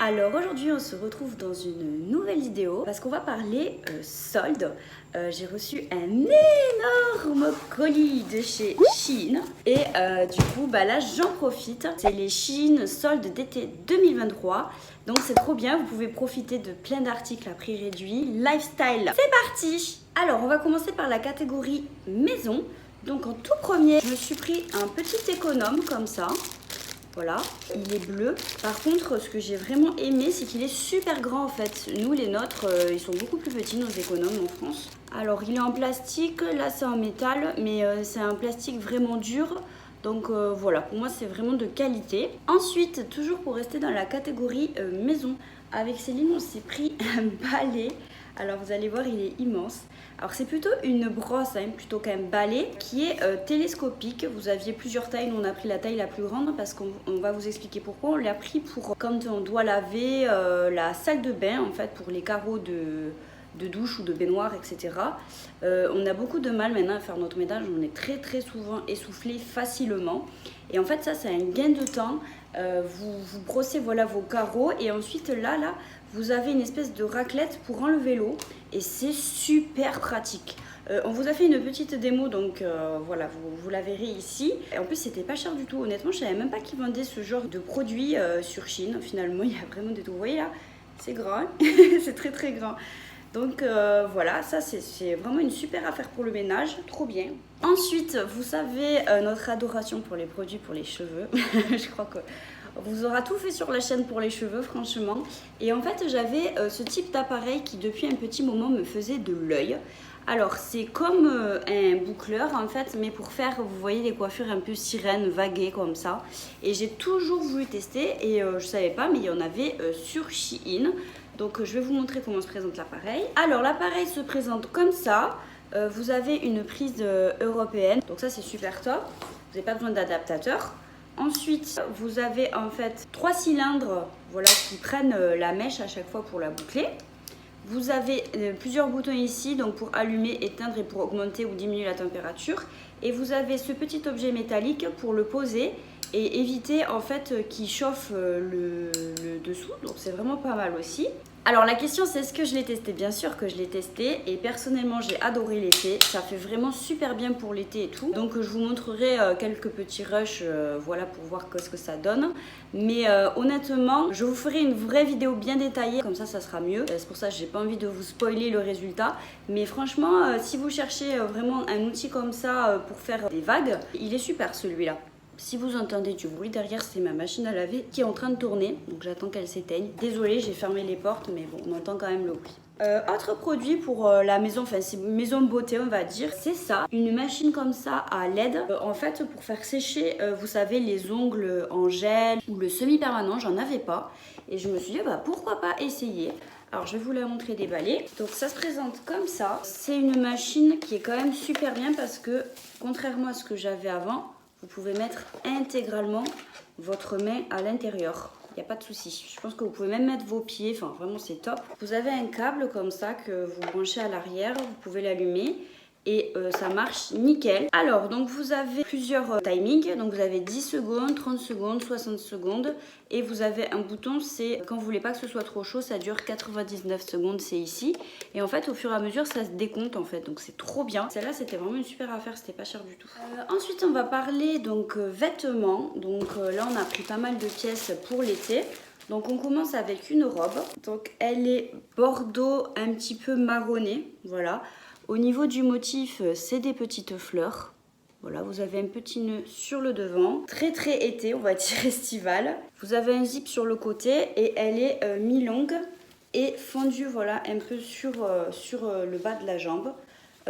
Alors aujourd'hui on se retrouve dans une nouvelle vidéo parce qu'on va parler solde. J'ai reçu un énorme colis de chez Shein et du coup là j'en profite. C'est les Shein soldes d'été 2023. Donc c'est trop bien, vous pouvez profiter de plein d'articles à prix réduit. Lifestyle, c'est parti! Alors on va commencer par la catégorie maison. Donc en tout premier, je me suis pris un petit économe comme ça. Voilà, il est bleu. Par contre, ce que j'ai vraiment aimé, c'est qu'il est super grand en fait. Nous, les nôtres, ils sont beaucoup plus petits, nos économes en France. Alors, il est en plastique, là c'est en métal, mais c'est un plastique vraiment dur. Donc voilà, pour moi, c'est vraiment de qualité. Ensuite, toujours pour rester dans la catégorie maison, avec Céline, on s'est pris un balai. Alors vous allez voir, il est immense. Alors c'est plutôt une brosse, plutôt qu'un balai qui est télescopique. Vous aviez plusieurs tailles, nous on a pris la taille la plus grande parce qu'on va vous expliquer pourquoi. On l'a pris pour quand on doit laver la salle de bain, en fait, pour les carreaux de douche ou de baignoire, etc. On a beaucoup de mal maintenant à faire notre ménage, on est très souvent essoufflé facilement. Et en fait ça c'est un gain de temps. Vous brossez voilà vos carreaux et ensuite là vous avez une espèce de raclette pour enlever l'eau et c'est super pratique. On vous a fait une petite démo, donc voilà, vous la verrez ici. Et en plus c'était pas cher du tout, honnêtement je savais même pas qu'ils vendaient ce genre de produit sur Shein. Finalement il y a vraiment des tout, vous voyez là, c'est grand, c'est très grand. Donc voilà, ça c'est vraiment une super affaire pour le ménage, trop bien. Ensuite, vous savez, notre adoration pour les produits pour les cheveux. Je crois que vous aura tout fait sur la chaîne pour les cheveux, franchement. Et en fait, j'avais ce type d'appareil qui depuis un petit moment me faisait de l'œil. Alors c'est comme un boucleur en fait, mais pour faire, vous voyez, des coiffures un peu sirène, vaguées comme ça. Et j'ai toujours voulu tester et je savais pas, mais il y en avait sur Shein. Donc je vais vous montrer comment se présente l'appareil. Alors l'appareil se présente comme ça. Vous avez une prise européenne, donc ça c'est super top. Vous n'avez pas besoin d'adaptateur. Ensuite, vous avez en fait 3 cylindres, voilà, qui prennent la mèche à chaque fois pour la boucler. Vous avez plusieurs boutons ici, donc pour allumer, éteindre et pour augmenter ou diminuer la température. Et vous avez ce petit objet métallique pour le poser et éviter en fait qu'il chauffe le dessous. Donc c'est vraiment pas mal aussi. Alors la question c'est est-ce que je l'ai testé? Bien sûr que je l'ai testé et personnellement j'ai adoré l'été. Ça fait vraiment super bien pour l'été et tout. Donc je vous montrerai quelques petits rushs voilà, pour voir ce que ça donne. Mais honnêtement je vous ferai une vraie vidéo bien détaillée, comme ça sera mieux. C'est pour ça que j'ai pas envie de vous spoiler le résultat. Mais franchement si vous cherchez vraiment un outil comme ça pour faire des vagues, il est super celui-là. Si vous entendez du bruit derrière, c'est ma machine à laver qui est en train de tourner. Donc j'attends qu'elle s'éteigne. Désolée, j'ai fermé les portes, mais bon, on entend quand même le bruit. Autre produit pour la maison, enfin c'est maison beauté on va dire, c'est ça. Une machine comme ça à LED. En fait pour faire sécher, vous savez, les ongles en gel ou le semi-permanent, j'en avais pas. Et je me suis dit, pourquoi pas essayer. Alors je vais vous la montrer déballée. Donc ça se présente comme ça. C'est une machine qui est quand même super bien parce que contrairement à ce que j'avais avant, vous pouvez mettre intégralement votre main à l'intérieur. Il n'y a pas de souci. Je pense que vous pouvez même mettre vos pieds. Enfin, vraiment, c'est top. Vous avez un câble comme ça que vous branchez à l'arrière. Vous pouvez l'allumer. Et ça marche nickel. Alors donc vous avez plusieurs timings, donc vous avez 10 secondes, 30 secondes, 60 secondes et vous avez un bouton, c'est quand vous voulez pas que ce soit trop chaud, ça dure 99 secondes, c'est ici. Et en fait au fur et à mesure ça se décompte en fait, donc c'est trop bien. Celle-là c'était vraiment une super affaire, c'était pas cher du tout. Ensuite on va parler donc vêtements, donc là on a pris pas mal de pièces pour l'été. Donc on commence avec une robe, donc elle est bordeaux un petit peu marronné, voilà. Au niveau du motif, c'est des petites fleurs. Voilà, vous avez un petit nœud sur le devant. Très été, on va dire estival. Vous avez un zip sur le côté et elle est mi-longue et fendue, voilà, un peu sur le bas de la jambe.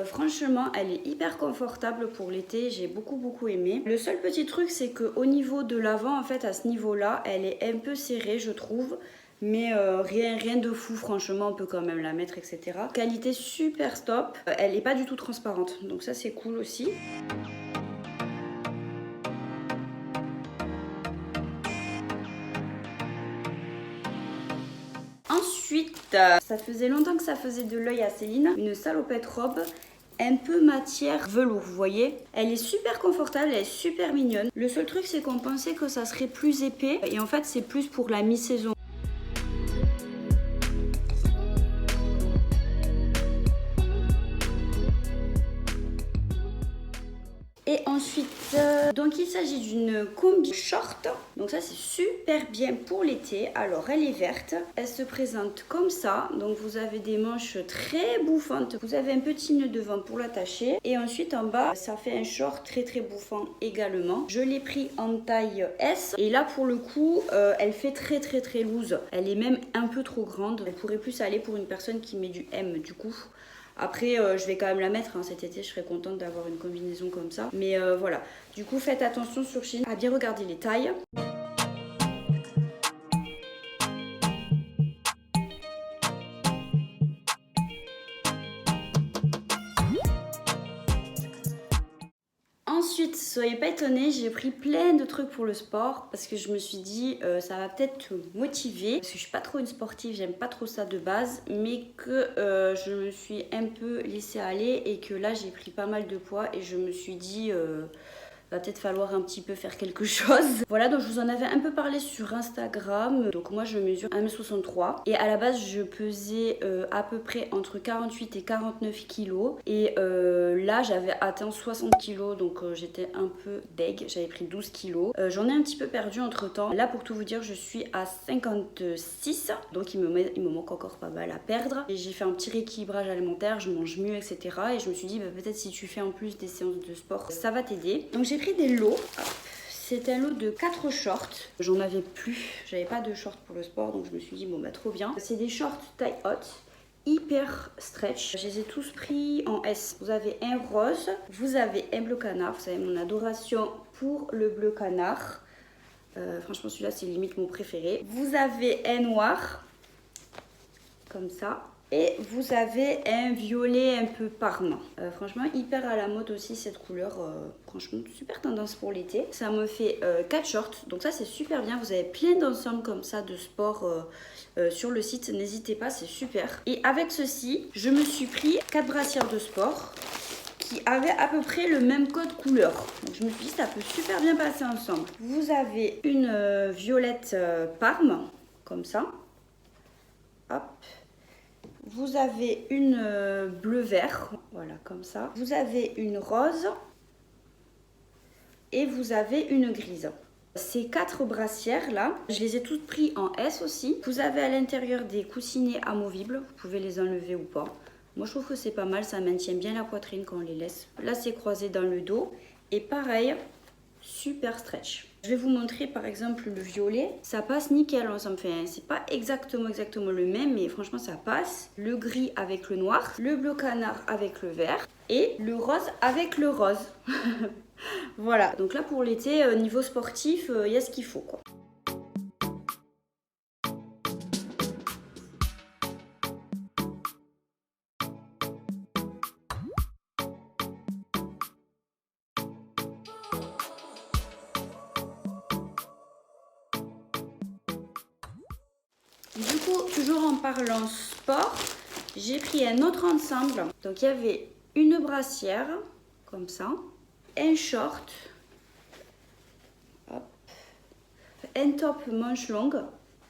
Franchement, elle est hyper confortable pour l'été, j'ai beaucoup aimé. Le seul petit truc, c'est qu'au niveau de l'avant, en fait, à ce niveau-là, elle est un peu serrée, je trouve. Mais rien de fou, franchement, on peut quand même la mettre, etc. Qualité super stop. Elle n'est pas du tout transparente, donc ça c'est cool aussi. Ensuite, ça faisait longtemps que ça faisait de l'œil à Céline. Une salopette robe. Un peu matière velours, vous voyez. Elle est super confortable, elle est super mignonne. Le seul truc, c'est qu'on pensait que ça serait plus épais. Et en fait, c'est plus pour la mi-saison. Et ensuite, donc il s'agit d'une combi short. Donc ça c'est super bien pour l'été. Alors elle est verte, elle se présente comme ça. Donc vous avez des manches très bouffantes. Vous avez un petit nœud devant pour l'attacher. Et ensuite en bas, ça fait un short très bouffant également. Je l'ai pris en taille S. Et là pour le coup, elle fait très loose. Elle est même un peu trop grande. Elle pourrait plus aller pour une personne qui met du M du coup. Après, je vais quand même la mettre cet été, je serais contente d'avoir une combinaison comme ça. Mais voilà, du coup, faites attention sur Shein à bien regarder les tailles. Ensuite, soyez pas étonnés, j'ai pris plein de trucs pour le sport parce que je me suis dit ça va peut-être te motiver parce que je suis pas trop une sportive, j'aime pas trop ça de base, mais que je me suis un peu laissée aller et que là j'ai pris pas mal de poids et je me suis dit va peut-être falloir un petit peu faire quelque chose. Voilà, donc je vous en avais un peu parlé sur Instagram. Donc moi je mesure 1m63 et à la base je pesais à peu près entre 48 et 49 kilos et là j'avais atteint 60 kilos donc j'étais un peu deg, j'avais pris 12 kilos. J'en ai un petit peu perdu entre temps. Là pour tout vous dire je suis à 56 donc il me manque encore pas mal à perdre et j'ai fait un petit rééquilibrage alimentaire, je mange mieux etc. Et je me suis dit peut-être si tu fais en plus des séances de sport ça va t'aider. Donc j'ai pris des lots. C'est un lot de 4 shorts. J'en avais plus. J'avais pas de shorts pour le sport. Donc je me suis dit bon bah trop bien. C'est des shorts taille haute. Hyper stretch. Je les ai tous pris en S. Vous avez un rose. Vous avez un bleu canard. Vous savez mon adoration pour le bleu canard. Franchement celui-là c'est limite mon préféré. Vous avez un noir. Comme ça. Et vous avez un violet un peu parment. Franchement, hyper à la mode aussi cette couleur. Franchement, super tendance pour l'été. Ça me fait 4 shorts. Donc ça, c'est super bien. Vous avez plein d'ensembles comme ça de sport sur le site. N'hésitez pas, c'est super. Et avec ceci, je me suis pris 4 brassières de sport qui avaient à peu près le même code couleur. Donc je me suis dit, ça peut super bien passer ensemble. Vous avez une violette parme, comme ça. Hop. Vous avez une bleu-vert, voilà comme ça. Vous avez une rose et vous avez une grise. Ces 4 brassières là, je les ai toutes prises en S aussi. Vous avez à l'intérieur des coussinets amovibles, vous pouvez les enlever ou pas. Moi je trouve que c'est pas mal, ça maintient bien la poitrine quand on les laisse. Là c'est croisé dans le dos et pareil, super stretch. Je vais vous montrer par exemple le violet, ça passe nickel, ça me fait, c'est pas exactement le même, mais franchement ça passe. Le gris avec le noir, le bleu canard avec le vert et le rose avec le rose. Voilà, donc là pour l'été, niveau sportif, il y a ce qu'il faut quoi. Du coup, toujours en parlant sport, j'ai pris un autre ensemble. Donc il y avait une brassière, comme ça, un short, hop, un top manche longue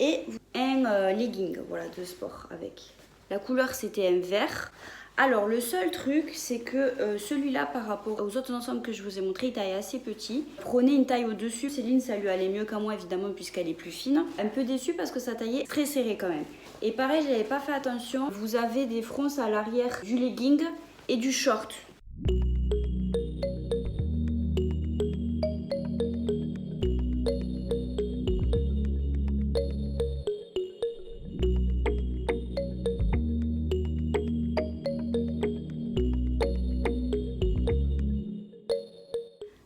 et un legging, voilà, de sport avec. La couleur c'était un vert. Alors le seul truc c'est que celui-là par rapport aux autres ensembles que je vous ai montré, il taille assez petit. Prenez une taille au-dessus. Céline ça lui allait mieux qu'à moi évidemment puisqu'elle est plus fine. Un peu déçue parce que ça taillait très serré quand même. Et pareil j'avais pas fait attention. Vous avez des fronces à l'arrière du legging et du short.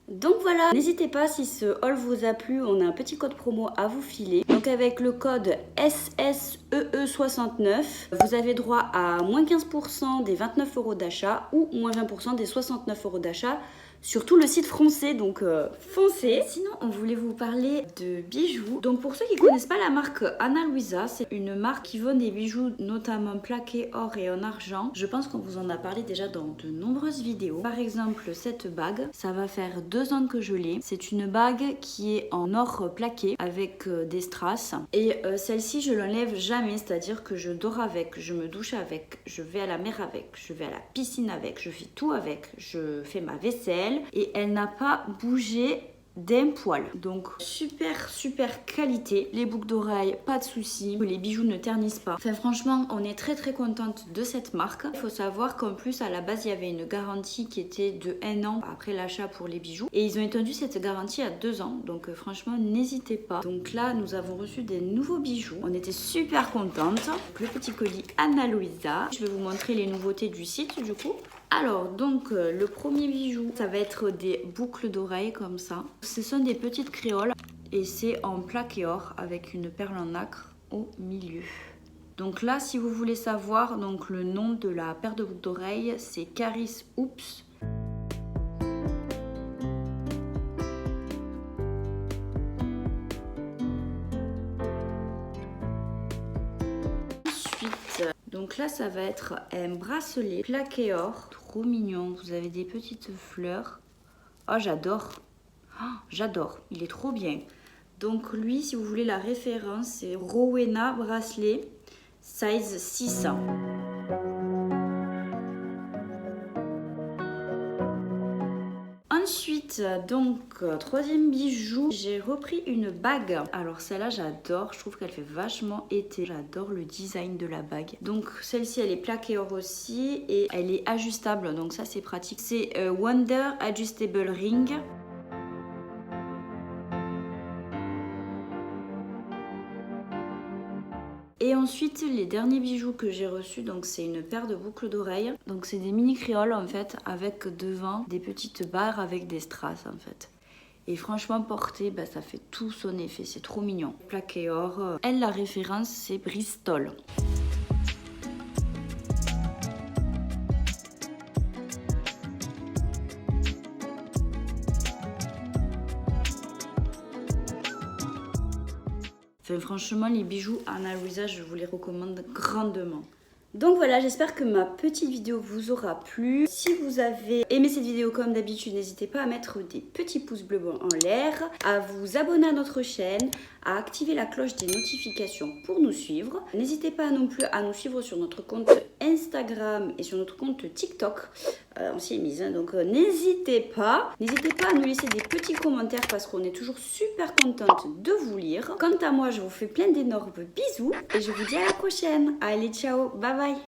Donc voilà, n'hésitez pas si ce haul vous a plu, on a un petit code promo à vous filer. Donc avec le code SSEE69, vous avez droit à moins 15% des 29 € d'achat ou moins 20% des 69 € d'achat sur tout le site français, donc foncez. Sinon, on voulait vous parler de bijoux. Donc pour ceux qui ne connaissent pas la marque Ana Luisa, c'est une marque qui vend des bijoux notamment plaqués or et en argent. Je pense qu'on vous en a parlé déjà dans de nombreuses vidéos. Par exemple, cette bague, ça va faire 2 ans que je l'ai. C'est une bague qui est en or plaqué avec des strass. Et celle-ci, je l'enlève jamais, c'est-à-dire que je dors avec, je me douche avec, je vais à la mer avec, je vais à la piscine avec, je fais tout avec, je fais ma vaisselle. nickel et elle n'a pas bougé d'un poil. Donc super qualité. Les boucles d'oreilles, pas de soucis. Les bijoux ne ternissent pas. Enfin franchement, on est très contente de cette marque. Il faut savoir qu'en plus à la base il y avait une garantie qui était de 1 an après l'achat pour les bijoux. Et ils ont étendu cette garantie à 2 ans. Donc franchement n'hésitez pas. Donc là nous avons reçu des nouveaux bijoux. On était super contentes. Le petit colis Ana Luisa. Je vais vous montrer les nouveautés du site du coup. Alors donc le premier bijou ça va être des boucles d'oreilles comme ça. Ce sont des petites créoles et c'est en plaque et or avec une perle en nacre au milieu. Donc là si vous voulez savoir donc le nom de la paire de boucles d'oreilles c'est Caris Oops. Ensuite donc là ça va être un bracelet plaqué or, trop mignon, vous avez des petites fleurs. Oh j'adore, j'adore, il est trop bien. Donc lui si vous voulez la référence c'est Rowena bracelet size 600. Ensuite, donc, troisième bijou, j'ai repris une bague. Alors celle-là, j'adore. Je trouve qu'elle fait vachement été. J'adore le design de la bague. Donc celle-ci, elle est plaquée or aussi et elle est ajustable. Donc ça, c'est pratique. C'est Wonder Adjustable Ring. Et ensuite, les derniers bijoux que j'ai reçus, donc c'est une paire de boucles d'oreilles. Donc c'est des mini créoles en fait, avec devant des petites barres avec des strass en fait. Et franchement porté, bah, ça fait tout son effet, c'est trop mignon. Plaqué or, elle la référence c'est Bristol. Enfin, franchement, les bijoux Ana Luisa, je vous les recommande grandement. Donc voilà, j'espère que ma petite vidéo vous aura plu. Si vous avez aimé cette vidéo comme d'habitude, n'hésitez pas à mettre des petits pouces bleus en l'air, à vous abonner à notre chaîne, à activer la cloche des notifications pour nous suivre. N'hésitez pas non plus à nous suivre sur notre compte Instagram et sur notre compte TikTok. On s'y est mise, hein, donc n'hésitez pas. N'hésitez pas à nous laisser des petits commentaires parce qu'on est toujours super contente de vous lire. Quant à moi, je vous fais plein d'énormes bisous et je vous dis à la prochaine. Allez, ciao, bye bye.